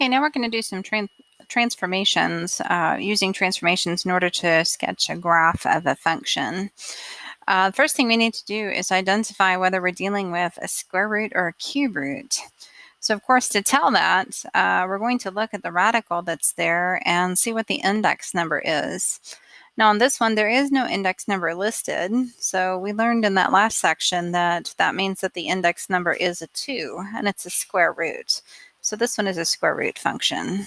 Okay, now we're going to do some transformations, using transformations in order to sketch a graph of a function. The first thing we need to do is identify whether we're dealing with a square root or a cube root. So of course, to tell that, we're going to look at the radical that's there and see what the index number is. Now on this one, there is no index number listed. So we learned in that last section that that means that the index number is a 2 and it's a square root. So this one is a square root function.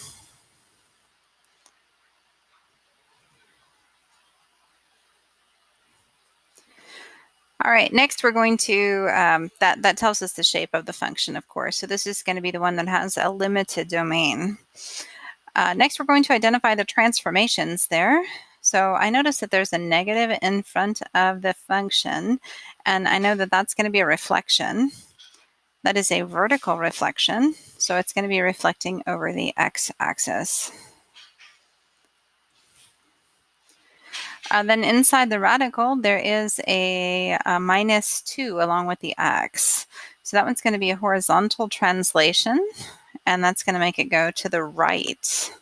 All right, next we're going to, that tells us the shape of the function, of course. So this is going to be the one that has a limited domain. Next, we're going to identify the transformations there. So I notice that there's a negative in front of the function, and I know that that's going to be a reflection. That is a vertical reflection, so it's going to be reflecting over the x-axis. Then inside the radical, there is a -2 along with the x. So that one's going to be a horizontal translation, and that's going to make it go to the right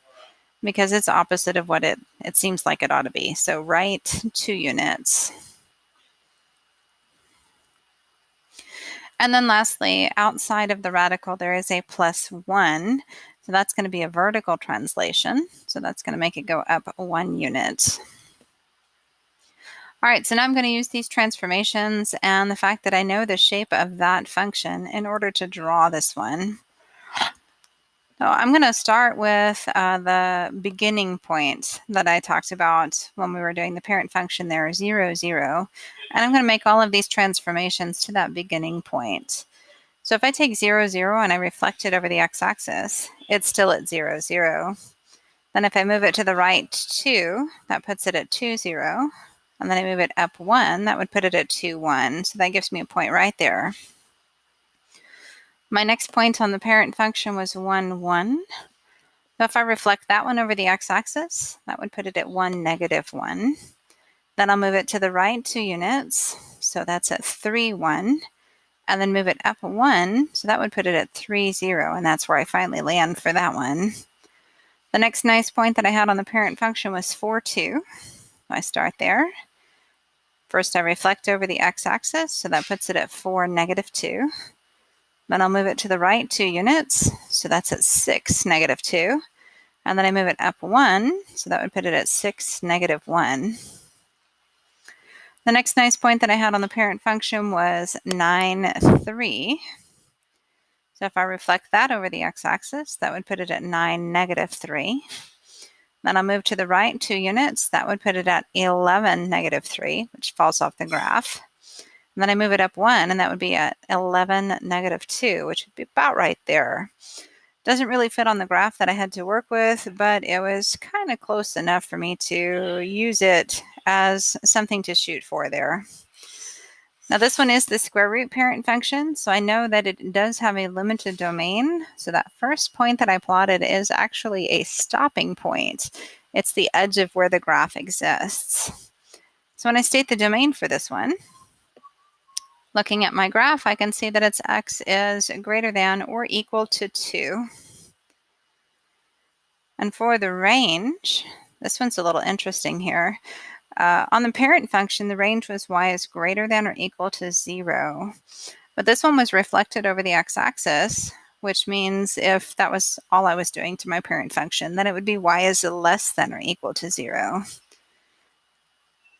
because it's opposite of what it seems like it ought to be. So right 2 units. And then lastly, outside of the radical, there is a +1. So that's going to be a vertical translation. So that's going to make it go up 1 unit. All right, so now I'm going to use these transformations and the fact that I know the shape of that function in order to draw this one. So I'm going to start with the beginning point that I talked about when we were doing the parent function there, 0, 0. And I'm going to make all of these transformations to that beginning point. So if I take 0, 0 and I reflect it over the x-axis, it's still at 0, 0. Then if I move it to the right 2, that puts it at 2, 0. And then I move it up 1, that would put it at 2, 1. So that gives me a point right there. My next point on the parent function was 1, 1. So if I reflect that one over the x-axis, that would put it at 1, negative 1. Then I'll move it to the right 2 units. So that's at 3, 1. And then move it up 1. So that would put it at 3, 0. And that's where I finally land for that one. The next nice point that I had on the parent function was 4, 2. I start there. First, I reflect over the x-axis, so that puts it at 4, negative 2. Then I'll move it to the right 2 units, so that's at 6, negative 2. And then I move it up 1, so that would put it at 6, negative 1. The next nice point that I had on the parent function was 9, 3. So if I reflect that over the x-axis, that would put it at 9, negative 3. Then I'll move to the right 2 units. That would put it at 11, negative 3, which falls off the graph. And then I move it up 1, and that would be at 11, negative 2, which would be about right there. Doesn't really fit on the graph that I had to work with, but it was kind of close enough for me to use it as something to shoot for there. Now this one is the square root parent function, so I know that it does have a limited domain. So that first point that I plotted is actually a stopping point. It's the edge of where the graph exists. So when I state the domain for this one, looking at my graph, I can see that its x is greater than or equal to 2. And for the range, this one's a little interesting here. On the parent function, the range was y is greater than or equal to 0. But this one was reflected over the x-axis, which means if that was all I was doing to my parent function, then it would be y is less than or equal to 0.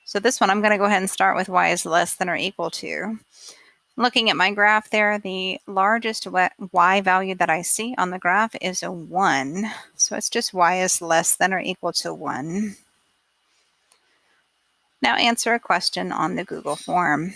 So this one, I'm going to go ahead and start with y is less than or equal to. Looking at my graph there, the largest y value that I see on the graph is a 1. So it's just y is less than or equal to 1. Now answer a question on the Google form.